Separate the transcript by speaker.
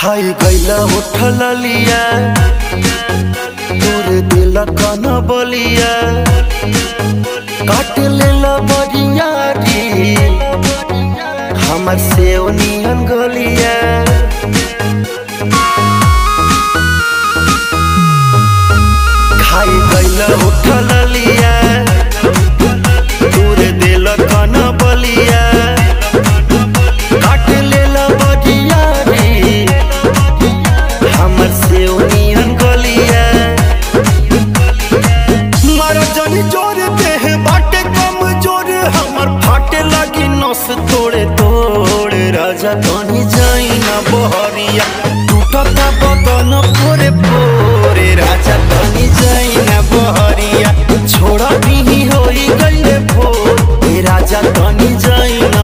Speaker 1: खाई गईला उठल लिया तोरे दिल कन बलिया काट लेला बरिया री हमर से नियन गलिया खाई गईला उठल लिया तोरे दिल कन बलिया काट लेला बरिया री हमर से नियन गलिया मारा जानी जोर देह बाटे कम जोर हमर फाटे लगी नस तोड़े तोड़े राजा कहीं जाई ना बहरिया टूटता बदन पोरे पोरे राजा कहीं जाई ना बहरिया।